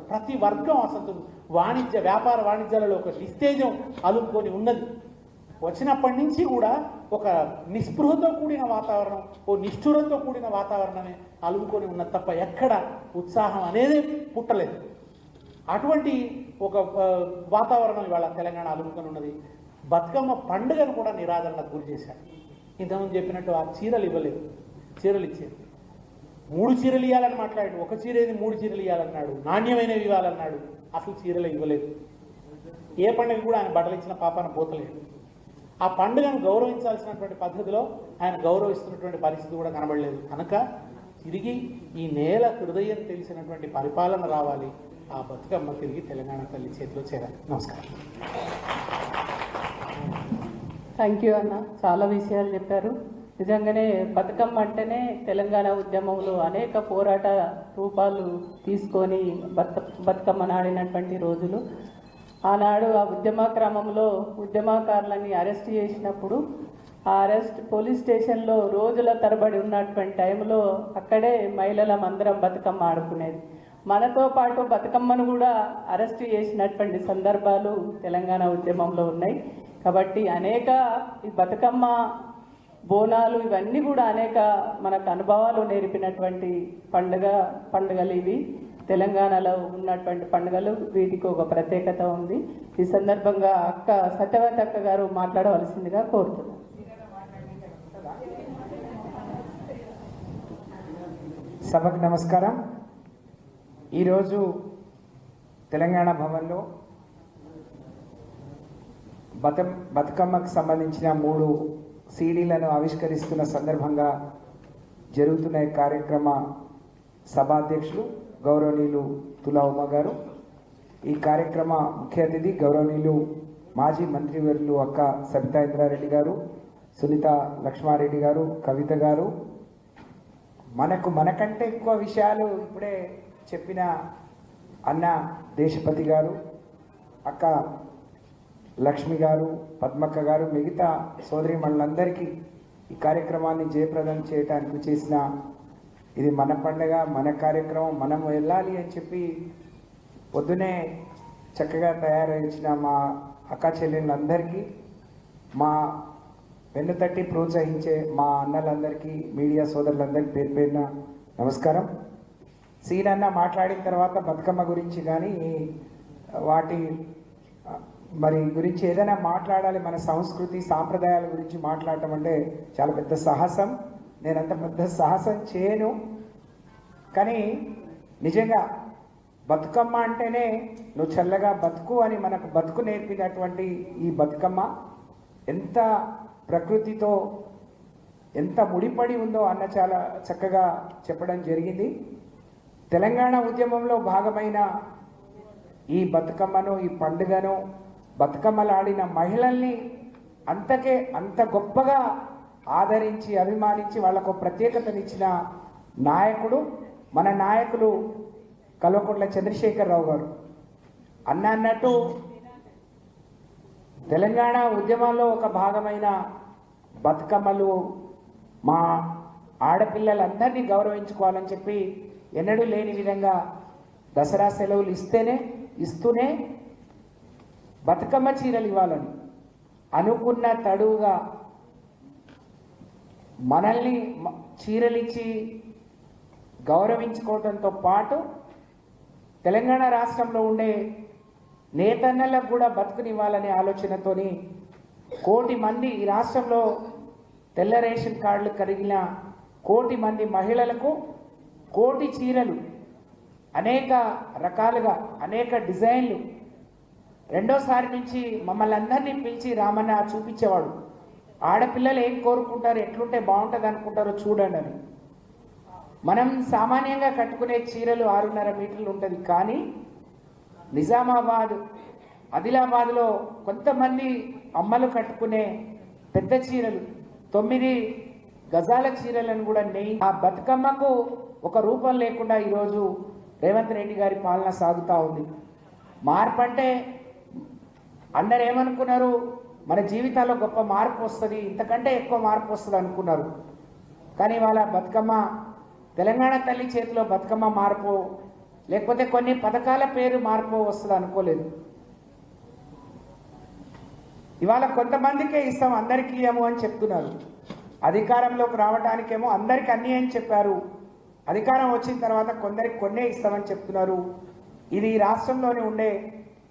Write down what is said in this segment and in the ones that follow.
ప్రతి వర్గం అసలు వ్యాపార వాణిజ్యాలలో ఒక నిస్తేజం అలుపుకొని ఉన్నది. వచ్చినప్పటి నుంచి కూడా ఒక నిస్పృహతో కూడిన వాతావరణం, ఓ నిష్ఠురంతో కూడిన వాతావరణమే అలుముకొని ఉన్నది తప్ప ఎక్కడ ఉత్సాహం అనేది పుట్టలేదు. అటువంటి ఒక వాతావరణం ఇవాళ తెలంగాణ అలుముకొని ఉన్నది. బతుకమ్మ పండుగను కూడా నిరాదరణకు గురి చేశారు. ఇంతకుముందు చెప్పినట్టు ఆ చీరలు ఇవ్వలేదు, చీరలు ఇచ్చారు. 3 చీరలు ఇవ్వాలని మాట్లాడాడు, ఒక చీర ఏది 3 చీరలు ఇవ్వాలన్నాడు, నాణ్యమైనవి ఇవ్వాలన్నాడు. అసలు చీరలు ఇవ్వలేదు. ఏ పండుగ కూడా ఆయన బట్టలు ఇచ్చిన పాపాన పోతలేదు. ఆ పండుగను గౌరవించాల్సినటువంటి పద్ధతిలో ఆయన గౌరవిస్తున్నటువంటి పరిస్థితి కూడా కనబడలేదు. కనుక తిరిగి ఈ నేల హృదయం తెలిసినటువంటి పరిపాలన రావాలి. ఆ బతుకమ్మ తిరిగి తెలంగాణ తల్లి చేతిలో చేరాలి. నమస్కారం. థ్యాంక్ యూ అన్న, చాలా విషయాలు చెప్పారు. నిజంగానే బతుకమ్మ అంటేనే తెలంగాణ ఉద్యమంలో అనేక పోరాట రూపాలు తీసుకొని బతుకమ్మను ఆడినటువంటి రోజులు. ఆనాడు ఆ ఉద్యమ క్రమంలో ఉద్యమకారులని అరెస్ట్ చేసినప్పుడు ఆ పోలీస్ స్టేషన్లో రోజుల తరబడి ఉన్నటువంటి టైంలో అక్కడే మహిళలం అందరం బతుకమ్మ ఆడుకునేది. మనతో పాటు బతుకమ్మను కూడా అరెస్ట్ చేసినటువంటి సందర్భాలు తెలంగాణ ఉద్యమంలో ఉన్నాయి. కాబట్టి అనేక ఈ బతుకమ్మ బోనాలు ఇవన్నీ కూడా అనేక మనకు అనుభవాలు నేర్పినటువంటి పండుగలు ఇవి. తెలంగాణలో ఉన్నటువంటి పండుగలు, వీటికి ఒక ప్రత్యేకత ఉంది. ఈ సందర్భంగా అక్క సత్యవతి అక్క గారు మాట్లాడవలసిందిగా కోరుతున్నాను. సభకు నమస్కారం. ఈరోజు తెలంగాణ భవన్లో బతుకమ్మకు సంబంధించిన 3 సీడీలను ఆవిష్కరిస్తున్న సందర్భంగా జరుగుతున్న ఈ కార్యక్రమ సభాధ్యక్షులు గౌరవనీయులు తులా ఉమ గారు, ఈ కార్యక్రమ ముఖ్య అతిథి గౌరవనీయులు మాజీ మంత్రివర్యులు అక్క సబితా ఇంద్రారెడ్డి గారు, సునీత లక్ష్మారెడ్డి గారు, కవిత గారు, మనకంటే ఎక్కువ విషయాలు ఇప్పుడే చెప్పిన అన్న దేశపతి గారు, అక్క లక్ష్మి గారు, పద్మక్క గారు, మిగతా సోదరీమణులందరికీ ఈ కార్యక్రమాన్ని జయప్రదం చేయడానికి చేసిన, ఇది మన పండుగ, మన కార్యక్రమం, మనం వెళ్ళాలి అని చెప్పి పొద్దునే చక్కగా తయారైన మా అక్క చెల్లెళ్ళందరికీ, మా వెన్నుతట్టి ప్రోత్సహించే మా అన్నలందరికీ, మీడియా సోదరులందరికీ పేరు పేరున నమస్కారం. సీన్ అన్న మాట్లాడిన తర్వాత బతుకమ్మ గురించి కానీ వాటి గురించి ఏదైనా మాట్లాడాలి, మన సంస్కృతి సాంప్రదాయాల గురించి మాట్లాడటం అంటే చాలా పెద్ద సాహసం. నేనంత పెద్ద సాహసం చేయను. కానీ నిజంగా బతుకమ్మ అంటేనే నువ్వు చల్లగా బతుకు అని మనకు బతుకు నేర్పినటువంటి ఈ బతుకమ్మ ఎంత ప్రకృతితో ఎంత ముడిపడి ఉందో అన్న చాలా చక్కగా చెప్పడం జరిగింది. తెలంగాణ ఉద్యమంలో భాగమైన ఈ బతుకమ్మను, ఈ పండుగను, బతుకమ్మలాడిన మహిళల్ని అంత గొప్పగా ఆదరించి అభిమానించి వాళ్ళకు ప్రత్యేకతనిచ్చిన నాయకుడు మన నాయకులు కల్వకుంట్ల చంద్రశేఖరరావు గారు. అన్నట్టు తెలంగాణ ఉద్యమంలో ఒక భాగమైన బతుకమ్మలు మా ఆడపిల్లలందరినీ గౌరవించుకోవాలని చెప్పి ఎన్నడూ లేని విధంగా దసరా సెలవులు ఇస్తూనే బతుకమ్మ చీరలు ఇవ్వాలని అనుకున్న తడువుగా మనల్ని చీరలిచ్చి గౌరవించుకోవడంతో పాటు తెలంగాణ రాష్ట్రంలో ఉండే నేతన్నలకు కూడా బతుకునివ్వాలనే ఆలోచనతోని 1 కోటి మంది, ఈ రాష్ట్రంలో తెల్ల రేషన్ కార్డులు కలిగిన 1 కోటి మంది మహిళలకు 1 కోటి చీరలు, అనేక రకాలుగా అనేక డిజైన్లు. రెండోసారి నుంచి మమ్మల్ని అందరినీ పిలిచి రామన్న చూపించేవాడు, ఆడపిల్లలు ఏం కోరుకుంటారు, ఎట్లుంటే బాగుంటుంది అనుకుంటారో చూడండి అని. మనం సామాన్యంగా కట్టుకునే చీరలు 6.5 మీటర్లు ఉంటుంది. కానీ నిజామాబాద్, ఆదిలాబాద్లో కొంతమంది అమ్మలు కట్టుకునే పెద్ద చీరలు 9 గజాల చీరలను కూడా ఆ బతుకమ్మకు ఒక రూపం లేకుండా ఈరోజు రేవంత్ రెడ్డి గారి పాలన సాగుతూ ఉంది. మార్పు అంటే అందరు ఏమనుకున్నారు, మన జీవితాల్లో గొప్ప మార్పు వస్తుంది, ఇంతకంటే ఎక్కువ మార్పు వస్తుంది అనుకున్నారు. కానీ వాళ్ళ బతుకమ్మ, తెలంగాణ తల్లి చేతిలో బతుకమ్మ మార్పు లేకపోతే కొన్ని పథకాల పేరు మార్పు వస్తుంది అనుకోలేదు. ఇవాళ కొంతమందికే ఇస్తాం, అందరికీ ఏమో అని చెప్తున్నారు. అధికారంలోకి రావడానికేమో అందరికి అన్నీ అని చెప్పారు, అధికారం వచ్చిన తర్వాత కొందరికి కొన్నే ఇస్తామని చెప్తున్నారు. ఇది ఈ రాష్ట్రంలోనే ఉండే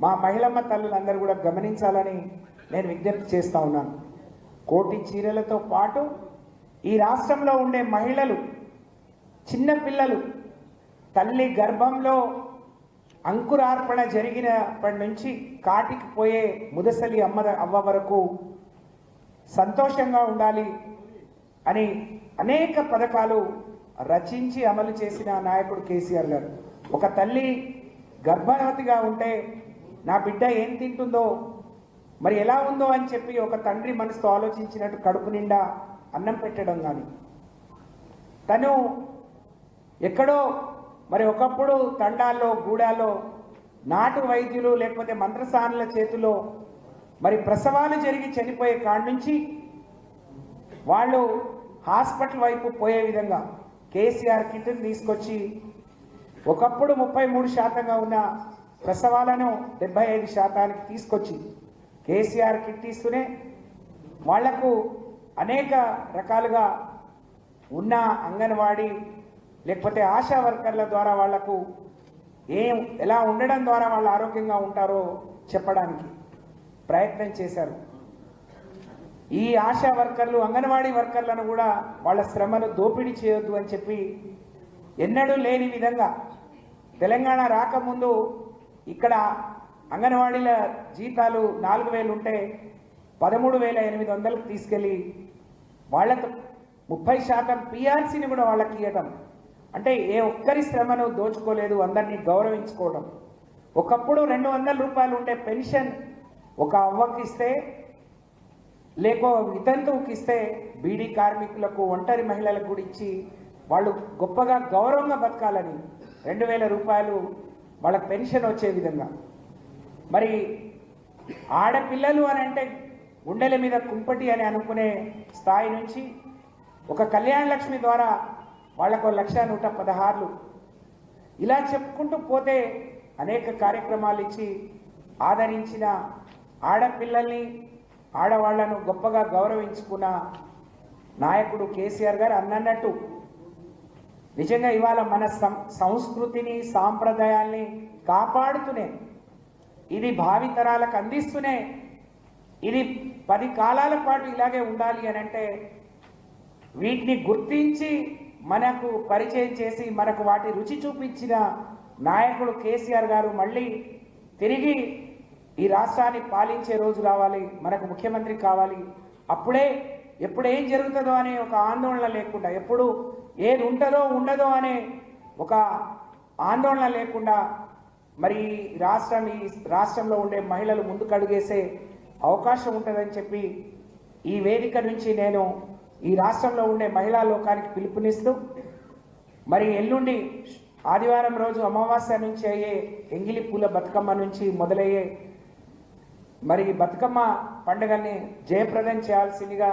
మా మహిళమ్మ తల్లులందరూ కూడా గమనించాలని నేను విజ్ఞప్తి చేస్తూ ఉన్నాను. కోటి చీరలతో పాటు ఈ రాష్ట్రంలో ఉండే మహిళలు, చిన్న పిల్లలు తల్లి గర్భంలో అంకురార్పణ జరిగినప్పటి నుంచి కాటికి పోయే ముదసలి అవ్వ వరకు సంతోషంగా ఉండాలి అని అనేక పథకాలు రచించి అమలు చేసిన నాయకుడు కేసీఆర్ గారు. ఒక తల్లి గర్భవతిగా ఉంటే నా బిడ్డ ఏం తింటుందో, మరి ఎలా ఉందో అని చెప్పి ఒక తండ్రి మనసుతో ఆలోచించినట్టు కడుపు నిండా అన్నం పెట్టడం కానీ, తను ఎక్కడో మరి ఒకప్పుడు తండాల్లో గూడాల్లో నాటు వైద్యులు లేకపోతే మంత్రసానుల చేతిలో మరి ప్రసవాలు జరిగి చనిపోయే కాడ నుంచి వాళ్ళు హాస్పిటల్ వైపు పోయే విధంగా కేసీఆర్ కిట్ని తీసుకొచ్చి ఒకప్పుడు 33% ఉన్న ప్రసవాలను 75% తీసుకొచ్చి కేసీఆర్ కిట్ ఇస్తూనే వాళ్లకు అనేక రకాలుగా ఉన్న అంగన్వాడీ లేకపోతే ఆశా వర్కర్ల ద్వారా వాళ్లకు ఎలా ఉండడం ద్వారా వాళ్ళు ఆరోగ్యంగా ఉంటారో చెప్పడానికి ప్రయత్నం చేశారు. ఈ ఆశా వర్కర్లు, అంగన్వాడీ వర్కర్లను కూడా వాళ్ళ శ్రమను దోపిడీ చేయొద్దు అని చెప్పి ఎన్నడూ లేని విధంగా తెలంగాణ రాకముందు ఇక్కడ అంగన్వాడీల జీతాలు 4,000 ఉంటే 13,800కు తీసుకెళ్ళి వాళ్ళకు 30% పిఆర్సీని కూడా వాళ్ళకి ఇవ్వటం. అంటే ఏ ఒక్కరి శ్రమను దోచుకోలేదు, అందరినీ గౌరవించుకోవడం. ఒకప్పుడు 200 రూపాయలు ఉండే పెన్షన్ ఒక అవ్వకి ఇస్తే, లేకో వితంతువుకి ఇస్తే, బీడీ కార్మికులకు, ఒంటరి మహిళలకు కూడా ఇచ్చి వాళ్ళు గొప్పగా గౌరవంగా బతకాలని 2,000 రూపాయలు వాళ్ళకి పెన్షన్ వచ్చే విధంగా. మరి ఆడపిల్లలు అని అంటే గుండెల మీద కుంపటి అని అనుకునే స్థాయి నుంచి ఒక కళ్యాణ లక్ష్మి ద్వారా వాళ్లకు 1,116 ఇలా చెప్పుకుంటూ పోతే అనేక కార్యక్రమాలు ఇచ్చి ఆదరించిన ఆడపిల్లల్ని, ఆడవాళ్లను గొప్పగా గౌరవించుకున్న నాయకుడు కేసీఆర్ గారు అన్నట్టు నిజంగా ఇవాళ మన సంస్కృతిని, సాంప్రదాయాల్ని కాపాడుతూనే, ఇది భావితరాలకు అందిస్తూనే, ఇది 10 కాలాల పాటు ఇలాగే ఉండాలి అని అంటే వీటిని గుర్తించి మనకు పరిచయం చేసి మనకు వాటి రుచి చూపించిన నాయకుడు కేసీఆర్ గారు మళ్ళీ తిరిగి ఈ రాష్ట్రాన్ని పాలించే రోజు రావాలి, మనకు ముఖ్యమంత్రి కావాలి. అప్పుడే ఎప్పుడు ఏం జరుగుతుందో అనే ఒక ఆందోళన లేకుండా, ఎప్పుడు ఏది ఉంటుందో ఉండదో అనే ఒక ఆందోళన లేకుండా మరి ఈ రాష్ట్రంలో ఉండే మహిళలు ముందుకు అడుగేసే అవకాశం ఉంటుందని చెప్పి ఈ వేదిక నుంచి నేను ఈ రాష్ట్రంలో ఉండే మహిళా లోకానికి పిలుపునిస్తూ, మరి ఎల్లుండి ఆదివారం రోజు అమావాస్య నుంచి అయ్యే ఎంగిలి పూల బతుకమ్మ నుంచి మొదలయ్యే మరి బతుకమ్మ పండుగని జయప్రదం చేయాల్సిందిగా